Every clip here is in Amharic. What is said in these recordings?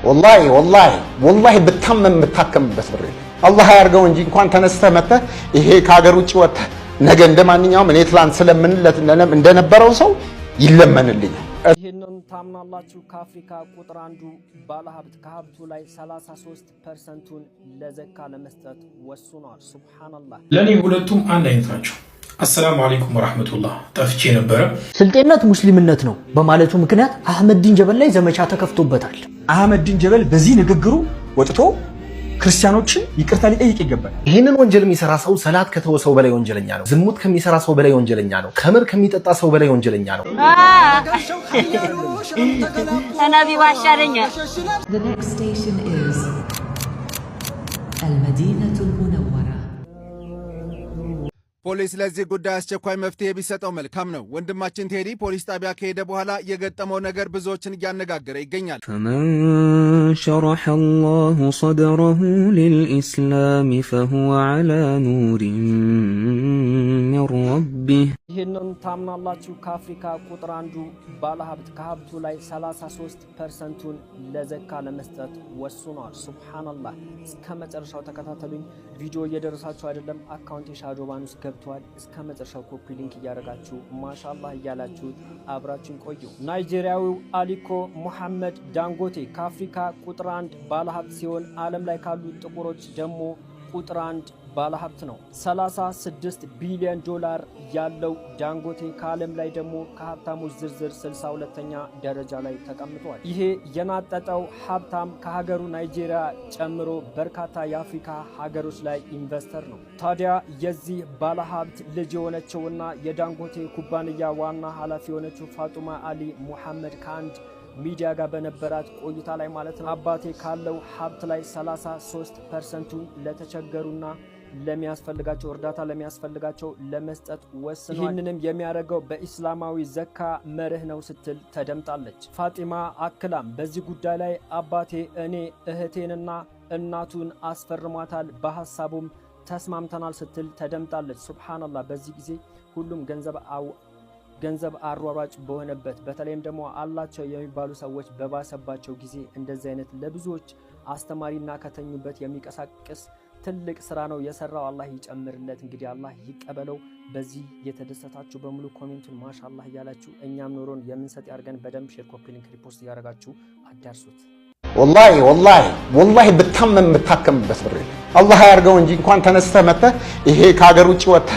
والله بتمم بتحكم بس بري الله ያርገው እንጂ እንኳን ተነስተ መተ ይሄ ከሀገር ውጪ ወጣ ነገ እንደማንኛውም እኔ ትላንት ስለምንለት እንደነበረው ሰው ይለመንልኛል ይሄንን ታምናላችሁ ከአፍሪካ ቁጥር አንዱ ባለሀብት ከሀብቱ ላይ 33%ን ለዘካ ለመስጠት ወስኗል ሱብሃንአላህ ለኔ ሁለቱም አንድ አይነት ናቸው السلام عليكم ورحمة الله ጠፍቼ ነበር ስልጤነት ሙስሊምነት ነው በማለቱ ምክንያት አህመድ ዲን ጀበል ላይ ዘመቻ ተከፍቶበታል አህመድ ዲን ጀበል በዚህ ንግግሩ ወጥቶ ክርስቲያኖችን ይቅርታ ሊጠይቅ ይገባል ይሄንን ወንጀል የሚሰራ ሰው ሰላት ከተወሰው በላይ ወንጀለኛ ነው ዝሙት ከሚሰራ ሰው በላይ ወንጀለኛ ነው ከምር ከሚጠጣ ሰው በላይ ወንጀለኛ ነው ነብይ ዋሻለኛ The next station is المدينة المنورة ፖሊስ ለዚህ ጉዳይ አስቸኳይ መፍትሄ ቢሰጠው መልካም ነው ወንድማችን ቴዲ ፖሊስ ጣቢያ ከሄደ በኋላ የገጠመው ነገር ብዙዎችን ያነጋገረ ይገኛል فمن شرح الله صدره للإسلام فهو على نور من ربه ይሄንን ታምናላችሁ ከአፍሪካ ቁጥር አንዱ ባለሀብት ከሀብቱ ላይ 33%ን ለዘካ ለመስጠት ወስኗል ሱብሃንአላህ እስከመጨረሻው ተከታተሉኝ ቪዲዮ እየደረሳችሁ አይደለም አካውንት ሻዶባን ውስጥ ገብቷል እስከመጨረሻው ኮፒ ሊንክ ያደርጋችሁ ማሻአላህ ያላችሁ አብራችን ቆዩ ናይጄሪያዊው አሊኮ ሙሐመድ ዳንጎቴ ከአፍሪካ ቁጥር አንድ ባለሀብት ሲሆን ዓለም ላይ ካሉ ጥቁሮች ደግሞ ቁጥር አንድ ባለሀብት ነው 36 ቢሊዮን ዶላር ያለው ዳንጎቴ ከዓለም ላይ ደግሞ ከሀብታሞች ዝርዝር 62ኛ ደረጃ ላይ ተቀምጧል ይሄ የናጠጠው ሀብታም ከሀገሩ ናይጄሪያ ጨምሮ በርካታ የአፍሪካ ሀገሮች ላይ ኢንቨስተር ነው ታዲያ የዚህ ባለሀብት ልጅ የሆነችውና የዳንጎቴ ኩባንያ ዋና ኃላፊ የሆነችው ፋጡማ አሊ ሙሐመድ ካንድ ሚዲያ ጋር በነበራት ቆይታ ላይ ማለት ነው አባቴ ካለው ሀብት ላይ 33%ን ለተቸገሩና ለሚያስፈልጋቸው እርዳታ ለሚያስፈልጋቸው ለመስጠት ወስኗል ይህንንም የሚያደርገው በእስላማዊ ዘካ መርህ ነው ስትል ተደምጣለች ፋጢማ አክላም በዚህ ጉዳይ ላይ አባቴ እኔ እህቴንና እናቱን አስፈርሟታል በሐሳቡም ተስማምተናል ስትል ተደምጣለች ሱብሃንአላህ በዚህ ጊዜ ሁሉም ገንዘብ አሯሯጭ በሆነበት በተለይም ደግሞ አላቸው የሚባሉ ሰዎች በባሰባቸው ጊዜ እንደዚህ አይነት ለብዙዎች አስተማሪና ከተኙበት የሚቀሳቀስ ትልቅ ስራ ነው የሰራው አላህ ይጨምርለት እንግዲህ አላህ ይቀበለው በዚህ የተደሰታችሁ በሙሉ ኮሜንቱን ማሻአላህ ያላችሁ እኛም ኖሮን የምንሰጥ ያርገን በደንብ ሼር ኮፒ ሊንክ ሪፖስት ያደርጋችሁ አዳርሱት والله بتمم بتحكم بس بري الله ያርገው እንጂ እንኳን ተነስተ መተ ይሄ ከሀገር ውጪ ወጣ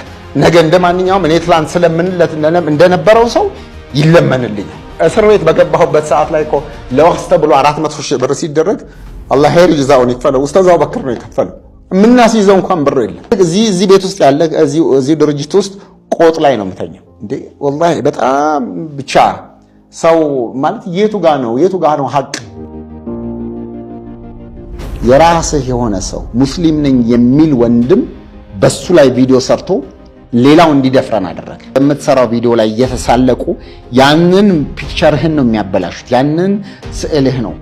ነገ እንደማንኛውም እኔ ትላንት ስለምንለት እንደነበረው ሰው ይለመንልኛል እስር ቤት በገባሁበት ሰዓት ላይ እኮ ለወቅት ተብሎ 400 ሺህ ብር ሲደረግ አላህ ኸይር ይዛውን ይክፈለው ኡስታዝ አቡበክር ነው ይከፈለው ምናስይዘው እንኳን ብር የለም እዚህ ቤት ውስጥ ያለ እዚህ ድርጅት ውስጥ ቆጥ ላይ ነው የምተኛው እንዴ والله በጣም ብቻ ሰው ማለት የቱ ጋር ነው ሀቅ የራስህ የሆነ ሰው ሙስሊም ነኝ የሚል ወንድም በሱ ላይ ቪዲዮ ሰርቶ ሌላው እንዲደፍረን አደረገ የምትሰራው ቪዲዮ ላይ እየተሳለቁ ያንን ፒክቸርህን ነው የሚያበላሹት ያንን ስዕልህ ነው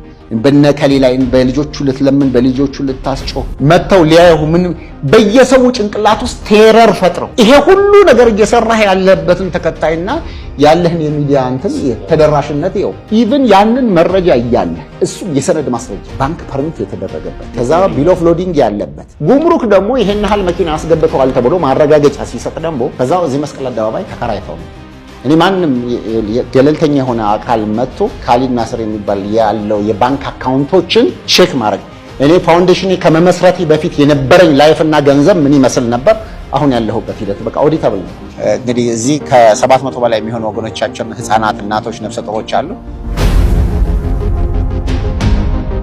በነከሊ ላይ በልጆቹ ልትለምን በልጆቹ ልታስጮ መተው ሊያዩ ምን በየሰው ጭንቅላት ውስጥ ቴረር ፈጥረው ይሄ ሁሉ ነገር እየሰራህ ያለበትን ተከታይና ያለህን የሚዲያ እንትን ተደራሽነት ይው ኢቭን ያንን መረጃ ይያለ እሱ የሰነድ ማስረጃ ባንክ ፐርሚት የተደረገበት ከዛ ቢል ኦፍ ሎዲንግ ያለበት ጉምሩክ ደግሞ ይሄን ሐል መኪና አስገብተዋል ተብሎ ማረጋገጫ ሲሰጥ ደግሞ ከዛው እዚህ መስቀል አደባባይ ተከራይተው እኔ ማንንም ገለልተኛ የሆነ አካል መጥቶ ካሊድ ናስር የሚባል ያለው የባንክ አካውንቶችን ቼክ ማድረግ እኔ ፋውንዴሽን ከመመስረቴ በፊት የነበረኝ ላይፍና ገንዘብ ምን ይመስል ነበር አሁን ያለሁበት ሂደት በቃ ኦዲተብል ነው እንግዲህ እዚህ ከ700 በላይ የሚሆኑ ወገኖቻችን ህፃናት እናቶች ነፍሰ ጡሮች አሉ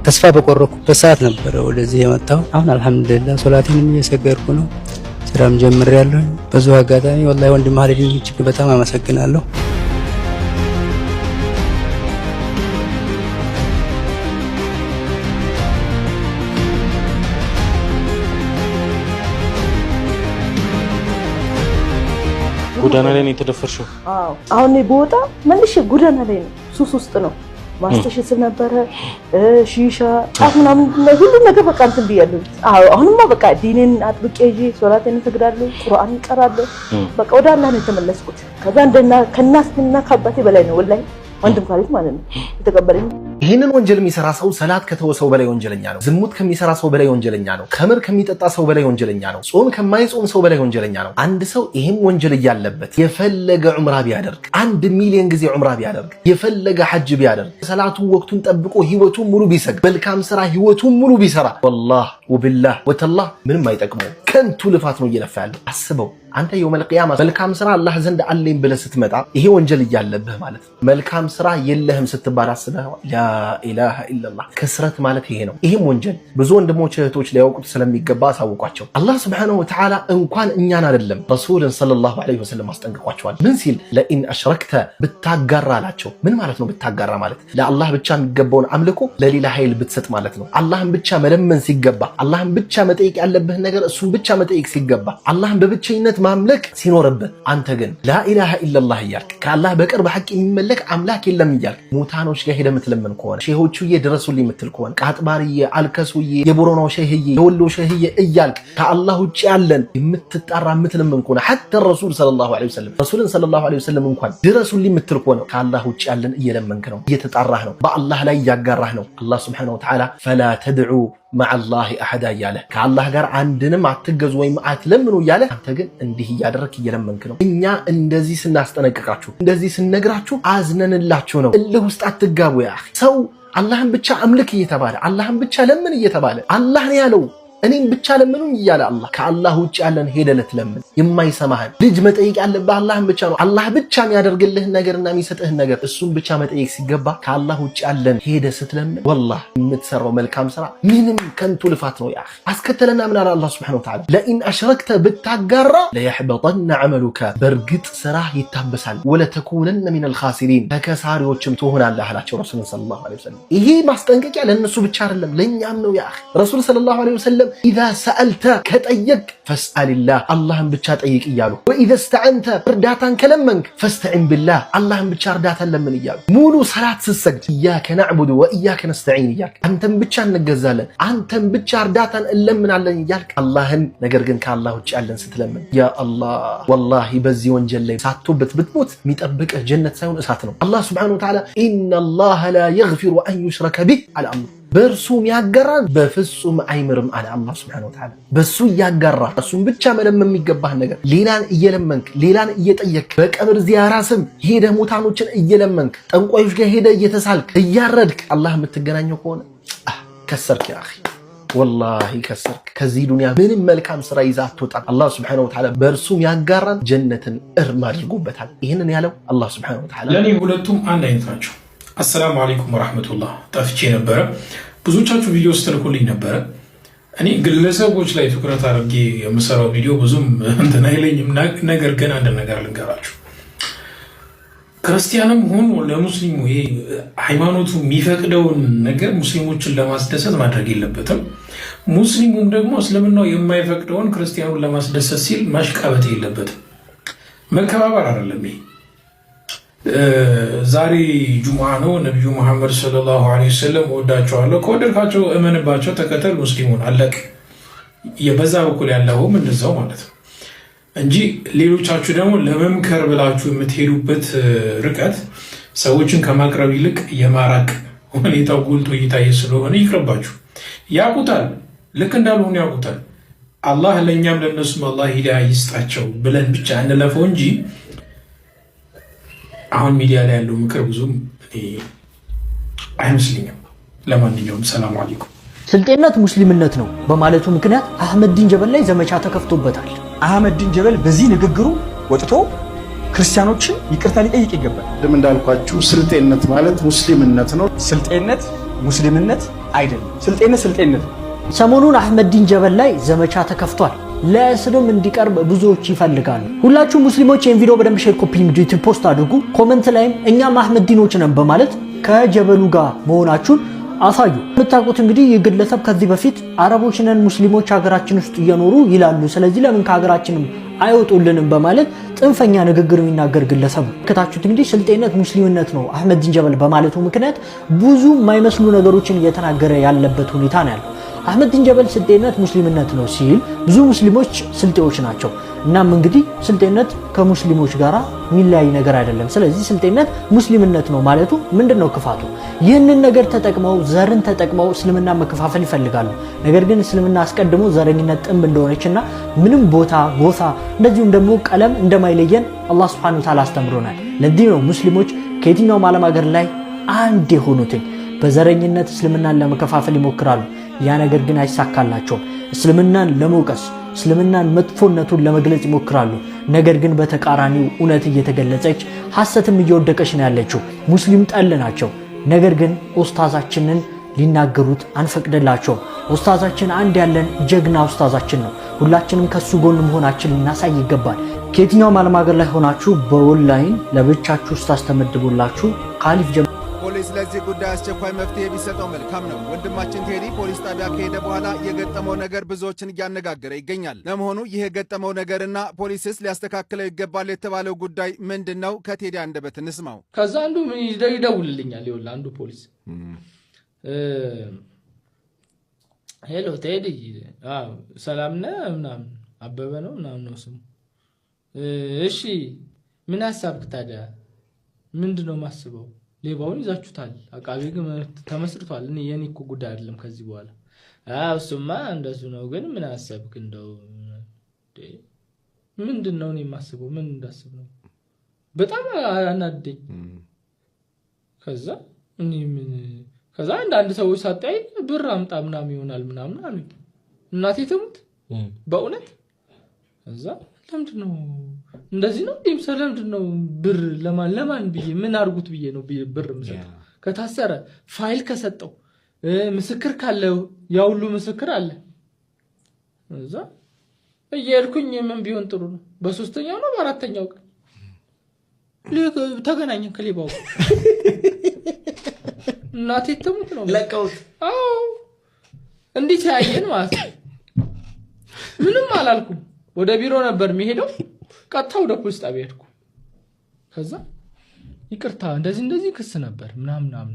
ተስፋ በቆረኩበት ሰዓት ነበር ወደዚህ የመጣው አሁን አልহামዱሊላህ ሶላቴንም እየሰገድኩ ነው ስራም ጀምሬያለሁ በዚሁ አጋጣሚ ወላሂ ወንድም ሀሊድን እጅግ በጣም አመሰግናለሁ ጎዳና ላይ ነው የተደፈርሽው አሁን ቦታ መልሽ ጎዳና ላይ ነው ሱስ ውስጥ ነው ማስተሽስ ነበር ሺሻ አሁንም ሁሉ ነገር በቃ እንትን ቢያለሁ አሁንማ በቃ ዲኔን አጥብቄ ይዤ ሶላቴን ተግዳለሁ ቁርአን ቀራለሁ በቃ ወደ አላህ ነው ተመለስኩት ከዛ እንደና ከናስና ከአባቴ በላይ ነው ወላሂ ወንድም ካሊት ማለት ነው የተቀበለኝ ይህንን ወንጀል የሚሰራ ሰው ሰላት ከተወ ሰው በላይ ወንጀለኛ ነው። ዝሙት ከሚሰራ ሰው በላይ ወንጀለኛ ነው። ከምር ከሚጠጣ ሰው በላይ ወንጀለኛ ነው። ጾም ከማይጾም ሰው በላይ ወንጀለኛ ነው። አንድ ሰው ይህም ወንጀል እያለበት የፈለገ ዑምራ ቢያደርግ 1 ሚሊዮን ጊዜ ዑምራ ቢያደርግ የፈለገ ሐጅ ቢያደርግ ሰላቱን ወቅቱን ጠብቆ ህይወቱን ሙሉ ቢሰግድ መልካም ስራ ህይወቱን ሙሉ ቢሰራ ወላሂ ወቢላህ ወተላህ ምንም አይጠቅመው ከንቱ ልፋት ነው እየለፋ ያለው። አስበው አንተ የውመል ቂያማ መልካም ስራ አላህ ዘንድ አለኝ ብለህ ስትመጣ ይሄ ወንጀል እያለብህ ማለት ነው። መልካም ስራ የለህም ስትባል አስበህ ላ ኢላሃ ኢላላህ ክስረት ማለት ይሄ ነው። ይሄም ወንጀል ብዙ ወንድሞች እህቶች ሊያውቁት ስለሚገባ አሳውቋቸው። አላህ ሱብሓነሁ ወተዓላ እንኳን እኛን አይደለም ረሱልን ሰለላሁ ዐለይሂ ወሰለም አስጠንቅቋቸዋል። ምን ሲል ለኢን አሽረክተ ብታጋራ አላቸው። ምን ማለት ነው ብታጋራ ማለት? ለአላህ ብቻ የሚገባውን አምልኮ ለሌላ ኃይል ብትሰጥ ማለት ነው። አላህን ብቻ መለመን ሲገባ አላህን ብቻ መጠየቅ ያለብህ ነገር እሱን ብቻ መጠየቅ ሲገባ አላህን በብቸኝነት ማምለክ ሲኖርብህ አንተ ግን ላኢላሃ ኢላላህ እያልክ ከአላህ በቀር በሐቅ የሚመለክ አምላክ የለም እያልክ ሙታኖች ጋር ሄደህ የምትለምን ከሆነ ሼሆቹዬ ድረሱልኝ የምትል ከሆነ ቃጥባርዬ፣ አልከሱዬ፣ የቦረናው ሼህዬ፣ የወሎ ሼህዬ እያልክ ከአላህ ውጭ ያለን የምትጣራ የምትለምን ከሆነ ሐታ ረሱል ሰለላሁ ዐለይሂ ወሰለም ረሱልን ሰለላሁ ዐለይሂ ወሰለም እንኳን ድረሱልኝ የምትል ከሆነ ከአላህ ውጭ ያለን እየለመንክ ነው፣ እየተጣራህ ነው፣ በአላህ ላይ እያጋራህ ነው። አላህ ሱብሓነሁ ወተዓላ ፈላ ተድዑ ማዓላሂ አሐዳ እያለ ከአላህ ጋር አንድንም አትገዙ ወይም አትለምኑ እያለ አንተ ግን እንዲህ እያደረክ እየለመንክ ነው። እኛ እንደዚህ ስናስጠነቅቃችሁ እንደዚህ ስንነግራችሁ አዝነንላችሁ ነው። እልህ ውስጥ አትጋቡ። ያ ሰው አላህን ብቻ አምልክ እየተባለ አላህን ብቻ ለምን እየተባለ አላህ ነው ያለው እኔም ብቻ ለምኑኝ እያለ አላህ ከአላህ ውጭ ያለን ሄደህ ለትለምን የማይሰማህን ልጅ መጠየቅ ያለብህ አላህን ብቻ ነው። አላህ ብቻ የሚያደርግልህን ነገርና የሚሰጥህን ነገር እሱን ብቻ መጠየቅ ሲገባ ከአላህ ውጭ ያለን ሄደህ ስትለምን ወላሂ የምትሰራው መልካም ስራ ምንም ከንቱ ልፋት ነው። ያ አስከተለና ምን አለ አላህ ሱብሓነሁ ወተዓላ ለኢን አሽረክተ ብታጋራ ለየሕበጠነ ዐመሉከ በእርግጥ ስራህ ይታበሳል፣ ወለተኩነነ ሚነል ኻሲሪን ተከሳሪዎችም ትሆናለህ አላቸው ረሱል ሰለላሁ ዐለይሂ ወሰለም። ይሄ ማስጠንቀቂያ ለእነሱ ብቻ አይደለም ለእኛም ነው። ያ ረሱል ሰለላሁ ዐለይሂ ወሰለም ኢዛ ሰአልተ ከጠየቅ ፈስአልላህ አላህን ብቻ ጠይቅ እያሉ ወኢዛ እስተዐንተ እርዳታን ከለመንክ ፈስተዒን ቢላህ አላህን ብቻ እርዳታን ለምን እያሉ ሙሉ ሰላት ስትሰግድ ኢያከ ነዕቡዱ ወኢያከ ነስተዒን እያልክ አንተን ብቻ እንገዛለን አንተን ብቻ እርዳታን እንለምናለን እያልክ አላህን ነገር ግን ከአላህ ውጭ ያለን ስትለምን ያ አላህ ወላሂ በዚህ ወንጀል ላይ ሳትቶበት ብትሞት የሚጠብቅህ ጀነት ሳይሆን እሳት ነው። አላህ ሱብሓነሁ ወተዓላ ኢነላህ ላ የግፊሩ አን ዩሽረከ ቢህ አለ። በእርሱ ያጋራን በፍጹም አይምርም አለ አላህ ሱብሓነሁ ወተዓላ። በሱ ያጋራ እሱን ብቻ መለመን የሚገባህ ነገር ሌላን እየለመንክ ሌላን እየጠየክ በቀብር ዚያራ ስም ሄደህ ሙታኖችን እየለመንክ ጠንቋዮች ጋር ሄደህ እየተሳልክ እያረድክ አላህ የምትገናኘው ከሆነ ከሰርክ ያ አኺ ወላሂ ከሰርክ። ከዚህ ዱንያ ምንም መልካም ስራ ይዘህ አትወጣም። አላህ ሱብሓነሁ ወተዓላ በእርሱ ያጋራን ጀነትን እርም አድርጎበታል። ይህንን ያለው አላህ ሱብሓነሁ ወተዓላ። ለእኔ ሁለቱም አንድ አይነት ናቸው። አሰላሙ አለይኩም ወራህመቱላህ። ጠፍቼ ነበረ። ብዙዎቻችሁ ቪዲዮ ስትልኩልኝ ነበረ። እኔ ግለሰቦች ላይ ትኩረት አድርጌ የምሰራው ቪዲዮ ብዙም እንትን አይለኝም። ነገር ግን አንድ ነገር ልንገራችሁ። ክርስቲያንም ሆኖ ለሙስሊሙ ይሄ ሃይማኖቱ የሚፈቅደውን ነገር ሙስሊሞችን ለማስደሰት ማድረግ የለበትም። ሙስሊሙም ደግሞ እስልምናው የማይፈቅደውን ክርስቲያኑን ለማስደሰት ሲል ማሽቃበጥ የለበትም። መከባበር አይደለም ይሄ። ዛሬ ጁምዓ ነው። ነቢዩ መሐመድ ሰለላሁ ዐለይሂ ወሰለም ወዳቸዋለሁ፣ ከወደድካቸው እመንባቸው፣ ተከተል፣ ሙስሊሙን አለቅ። በዛ በኩል ያለውም እንደዛው ማለት ነው እንጂ ሌሎቻችሁ ደግሞ ለመምከር ብላችሁ የምትሄዱበት ርቀት ሰዎችን ከማቅረብ ይልቅ የማራቅ ሁኔታው ጎልቶ እየታየ ስለሆነ ይቅርባችሁ። ያውቁታል፣ ልክ እንዳልሆኑ ያውቁታል። አላህ ለእኛም ለእነሱም አላህ ሂዳያ ይስጣቸው ብለን ብቻ እንለፈው እንጂ አሁን ሚዲያ ላይ ያለው ምክር ብዙም አይመስልኝም። ለማንኛውም ሰላም አለይኩም። ስልጤነት ሙስሊምነት ነው በማለቱ ምክንያት አህመዲን ጀበል ላይ ዘመቻ ተከፍቶበታል። አህመዲን ጀበል በዚህ ንግግሩ ወጥቶ ክርስቲያኖችን ይቅርታ ሊጠይቅ ይገባል። ደም እንዳልኳችሁ ስልጤነት ማለት ሙስሊምነት ነው። ስልጤነት ሙስሊምነት አይደለም። ስልጤነት ስልጤነት ነው። ሰሞኑን አህመዲን ጀበል ላይ ዘመቻ ተከፍቷል። ለእስልም እንዲቀርብ ብዙዎች ይፈልጋሉ። ሁላችሁም ሙስሊሞች ይህን ቪዲዮ በደንብ ሼር፣ ኮፒ፣ ሪትዊት፣ ፖስት አድርጉ። ኮመንት ላይም እኛም አህመዲኖች ነን በማለት ከጀበሉ ጋር መሆናችሁን አሳዩ። የምታውቁት እንግዲህ የግለሰብ ከዚህ በፊት አረቦች ነን ሙስሊሞች ሀገራችን ውስጥ እየኖሩ ይላሉ፣ ስለዚህ ለምን ከሀገራችንም አይወጡልንም በማለት ጥንፈኛ ንግግር የሚናገር ግለሰብ ከታችሁት እንግዲህ ስልጤነት ሙስሊምነት ነው አህመዲን ጀበል በማለቱ ምክንያት ብዙ የማይመስሉ ነገሮችን እየተናገረ ያለበት ሁኔታ ነው ያለው። አህመዲን ጀበል ስልጤነት ሙስሊምነት ነው ሲል ብዙ ሙስሊሞች ስልጤዎች ናቸው። እናም እንግዲህ ስልጤነት ከሙስሊሞች ጋራ ሚላይ ነገር አይደለም። ስለዚህ ስልጤነት ሙስሊምነት ነው ማለቱ ምንድነው ክፋቱ? ይህንን ነገር ተጠቅመው ዘርን ተጠቅመው እስልምና መከፋፈል ይፈልጋሉ። ነገር ግን እስልምና አስቀድሞ ዘረኝነት ጥንብ እንደሆነችና ምንም ቦታ ጎሳ እንደዚሁም ደግሞ ቀለም እንደማይለየን አላህ Subhanahu Wa Ta'ala አስተምሮናል። ለዚህ ነው ሙስሊሞች ከየትኛውም ዓለም ሀገር ላይ አንድ የሆኑት በዘረኝነት እስልምናን ለመከፋፈል ይሞክራሉ። ያ ነገር ግን አይሳካላቸውም። እስልምናን ለመውቀስ እስልምናን መጥፎነቱን ለመግለጽ ይሞክራሉ። ነገር ግን በተቃራኒው እውነት እየተገለጸች ሐሰትም እየወደቀች ነው ያለችው። ሙስሊም ጠል ናቸው። ነገር ግን ኡስታዛችንን ሊናገሩት አንፈቅድላቸው። ኡስታዛችን አንድ ያለን ጀግና ኡስታዛችን ነው። ሁላችንም ከሱ ጎን መሆናችን ልናሳይ ይገባል። ከየትኛውም ዓለም ሀገር ላይ ሆናችሁ በኦንላይን ለብቻችሁ ኡስታዝ ተመድቦላችሁ ካሊፍ ፖሊስ ለዚህ ጉዳይ አስቸኳይ መፍትሄ ቢሰጠው መልካም ነው። ወንድማችን ቴዲ ፖሊስ ጣቢያ ከሄደ በኋላ የገጠመው ነገር ብዙዎችን እያነጋገረ ይገኛል። ለመሆኑ ይህ የገጠመው ነገርና ፖሊስስ ሊያስተካክለው ይገባል የተባለው ጉዳይ ምንድነው? ከቴዲ አንደበት እንስማው። ከዛ አንዱ ይደውልልኛል። ይኸውልህ አንዱ ፖሊስ ሄሎ ቴዲ፣ ሰላም ነህ ምናምን፣ አበበ ነው ምናምን ነው ስሙ። እሺ ምን ሐሳብክ ታዲያ? ምንድነው ማስበው? ሌባውን ይዛችሁታል፣ አቃቤ ግን ተመስርቷል። እኔ የኔ እኮ ጉዳይ አይደለም ከዚህ በኋላ። እሱማ እንደሱ ነው፣ ግን ምን ሐሳብክ? እንደው ምንድነው እኔ ማስበው? ምን እንዳስብ ነው? በጣም አናደኝ። ከዛ አንዳንድ ሰዎች ሳጣይ ብር አምጣ ምናምን ይሆናል ምናምን አሉኝ። እናቴ ትሙት በእውነት። ከዛ ለምንድነው እንደዚህ ነው? ለምንድነው ብር ለማን ብዬ ምን አርጉት ብዬ ነው ብር ምሰጠው? ከታሰረ ፋይል ከሰጠው ምስክር ካለው ያው ሁሉ ምስክር አለ። ከዛ እየልኩኝ ምን ቢሆን ጥሩ ነው? በሶስተኛው ነው በአራተኛው ቀን ተገናኘን ከሌባው። እናቴ ትሙት ነው ለቀውት። አዎ እንዴት ያየን ማለት ነው። ምንም አላልኩም። ወደ ቢሮ ነበር የሚሄደው። ቀጥታ ወደ ፖሊስ ጣቢያ ሄድኩ። ከዛ ይቅርታ እንደዚህ ክስ ነበር ምናምን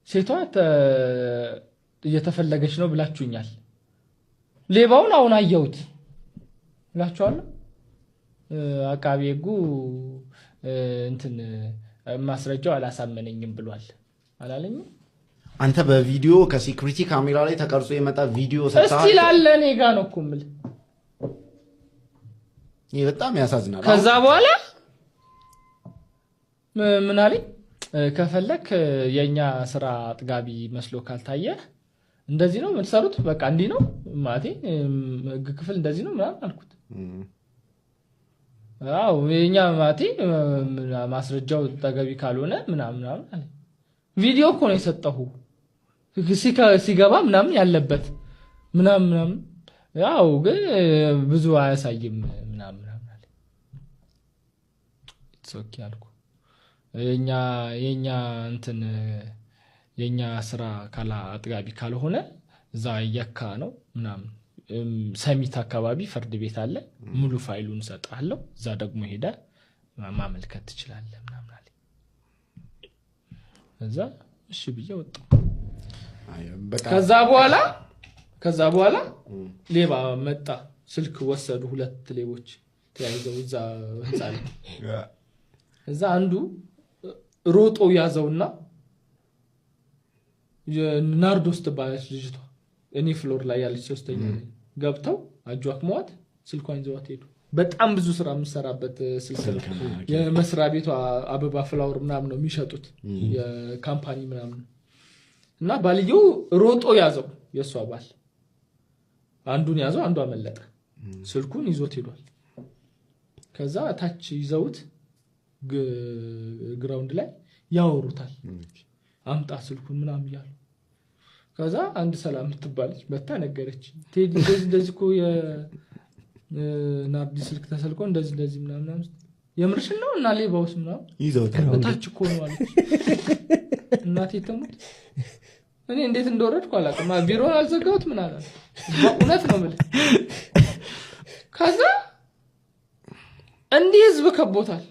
ሴቷ እየተፈለገች ነው ብላችሁኛል። ሌባውን አሁን አየሁት ብላችኋለሁ። አቃቤ ሕጉ ማስረጃው አላሳመነኝም ብሏል አላለኝም። አንተ በቪዲዮ ከሴኩሪቲ ካሜራ ላይ ተቀርጾ የመጣ ቪዲዮ ሰጣህ? እስቲ ላለ እኔ ጋር ነው እኮ የምልህ። ይሄ በጣም ያሳዝናል። ከዛ በኋላ ምን አለኝ? ከፈለክ የኛ ስራ አጥጋቢ መስሎ ካልታየ እንደዚህ ነው የምትሰሩት፣ በቃ እንዲህ ነው ማለቴ ህግ ክፍል እንደዚህ ነው ምናምን አልኩት። አዎ የኛ ማለቴ ማስረጃው ተገቢ ካልሆነ ምናምን አለ። ቪዲዮ እኮ ነው የሰጠሁ ሲገባ ምናምን ያለበት ምናምን ያው ግን ብዙ አያሳይም ምናምን አለ። ኦኬ አልኩ። የኛ ስራ ካላ አጥጋቢ ካልሆነ እዛ የካ ነው ምናምን ሰሚት አካባቢ ፍርድ ቤት አለ፣ ሙሉ ፋይሉን ሰጣለሁ፣ እዛ ደግሞ ሄደ ማመልከት ትችላለህ ምናምን አለ። እዛ እሺ ብዬ ወጣሁ። ከዛ በኋላ ሌባ መጣ። ስልክ ወሰዱ። ሁለት ሌቦች ተያይዘው እዛ ህንጻ ላይ እዛ አንዱ ሮጦ ያዘውና ናርዶስ ትባላለች ልጅቷ፣ እኔ ፍሎር ላይ ያለች ሶስተኛ ገብተው አጇክሟት ስልኳን ይዘዋት ሄዱ። በጣም ብዙ ስራ የምሰራበት ስልክ የመስሪያ ቤቷ አበባ ፍላወር ምናምን ነው የሚሸጡት የካምፓኒ ምናምን። እና ባልየው ሮጦ ያዘው፣ የሷ ባል አንዱን ያዘው፣ አንዱ አመለጠ። ስልኩን ይዞት ሄዷል። ከዛ ታች ይዘውት ግራውንድ ላይ ያወሩታል። አምጣ ስልኩን ምናምን ይላል። ከዛ አንድ ሰላም ትባለች መታ ነገረች። ቴዲ እንደዚህ እኮ የናርዲ ስልክ ተሰልኮ እንደዚህ ምናምን የምርሽን ነው እና ሌባውስ ምናምን ይዘውታል ታች እኮ ነው አለች። እናቴ ተሙት። እኔ እንዴት እንደወረድኩ አላውቅም። ቢሮውን አልዘጋሁት ምን አላለ። በእውነት ነው ማለት። ከዛ እንዲህ ህዝብ ከቦታል።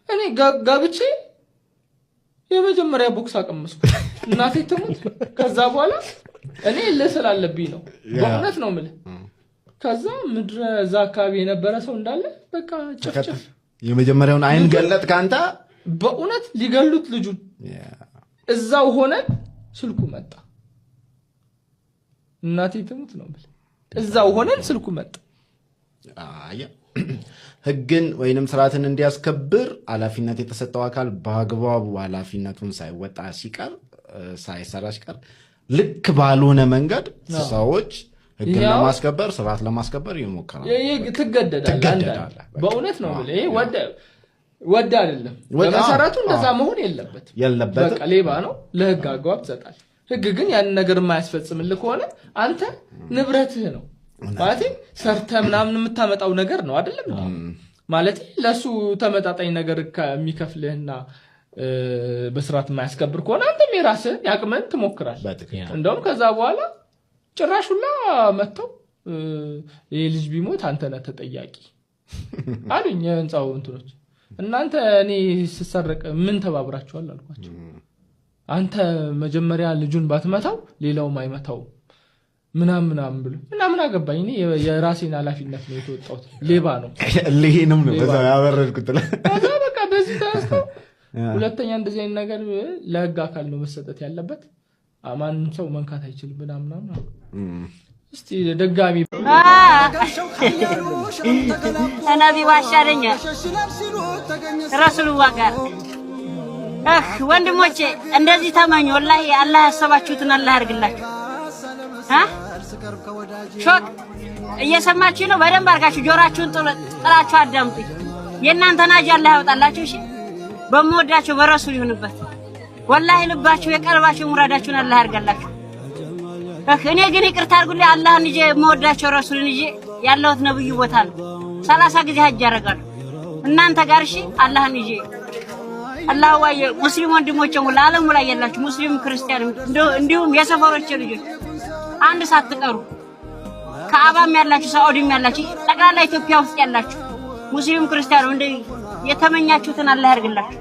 እኔ ጋብቼ የመጀመሪያ ቦክስ አቀመስኩ። እናቴ ተሙት። ከዛ በኋላ እኔ ለሰላለብኝ ነው በእውነት ነው ማለት። ከዛ ምድረ እዛ አካባቢ የነበረ ሰው እንዳለ በቃ ጭፍጭፍ የመጀመሪያውን አይን ገለጥ ካንተ በእውነት ሊገሉት ልጁን እዛው ሆነ ስልኩ መጣ እናቴ ትሙት ነው ማለት እዛው ሆነ ስልኩ መጣ አያ ህግን ወይንም ስርዓትን እንዲያስከብር ኃላፊነት የተሰጠው አካል በአግባቡ ኃላፊነቱን ሳይወጣ ሲቀር ሳይሰራ ሲቀር ልክ ባልሆነ መንገድ ሰዎች ህግን ለማስከበር ስርዓት ለማስከበር ይሞክራሉ ትገደዳለህ በእውነት ነው ማለት ይሄ ወደ አይደለም በመሰረቱ እንደዛ መሆን የለበትም በቃ ሌባ ነው ለህግ አግባብ ተሰጣል ህግ ግን ያን ነገር የማያስፈጽምልህ ከሆነ አንተ ንብረትህ ነው ማለት ሰርተ ምናምን የምታመጣው ነገር ነው አይደለም ማለት ለሱ ተመጣጣኝ ነገር ከሚከፍልህና በስርዓት የማያስከብር ከሆነ አንተም የራስህ ያቅመን ትሞክራለህ እንደውም ከዛ በኋላ ጭራሹላ መተው ይሄ ልጅ ቢሞት አንተ ነህ ተጠያቂ አሉኝ የህንጻው እንትኖች እናንተ እኔ ስሰረቅ ምን ተባብራችኋል አልኳቸው አንተ መጀመሪያ ልጁን ባትመታው ሌላው ማይመታው ምናምን ብሎ ምናምን አገባኝ እኔ የራሴን ኃላፊነት ነው የተወጣሁት ሌባ ነው ለሄንም ነው በዛ ያበረድኩት ከዛ በቃ በዚህ ተነስተው ሁለተኛ እንደዚህ አይነት ነገር ለህግ አካል ነው መሰጠት ያለበት ማንም ሰው መንካት አይችልም ምናምን እስቲ ደጋሚ ነብዩ ባሻረኛ ረሱሉ ጋር ወንድሞቼ እንደዚህ ተመኙ ወላሂ አላህ ያሰባችሁትን አላህ ያርግላችሁ ሾክ እየሰማችሁ ነው በደንብ አርጋችሁ ጆራችሁን ጥላችሁ አዳምጡ የእናንተን አጅ አላህ ያወጣላችሁ እሺ በመወዳችሁ በረሱል ይሁንበት ወላሂ ልባችሁ የቀልባችሁ ሙራዳችሁን አላህ ያርጋላችሁ እኔ ግን ይቅርታ አድርጉልኝ አላህን እንጂ መወዳቸው ረሱልን እንጂ ያለሁት ነብዩ ቦታ ነው 30 ጊዜ ሀጅ ያረጋሉ እናንተ ጋር እሺ አላህን እንጂ አላህ ወይ ሙስሊም ወንድሞቼ ሁሉ ዓለሙ ላይ ያላችሁ ሙስሊም ክርስቲያን እንዲሁም የሰፈሮች ልጆች አንድ ሳትቀሩ ከአባም ያላችሁ ሳውዲም ያላችሁ ጠቅላላ ኢትዮጵያ ውስጥ ያላችሁ ሙስሊም ክርስቲያኑ እንደ የተመኛችሁትን አላህ ያርግላችሁ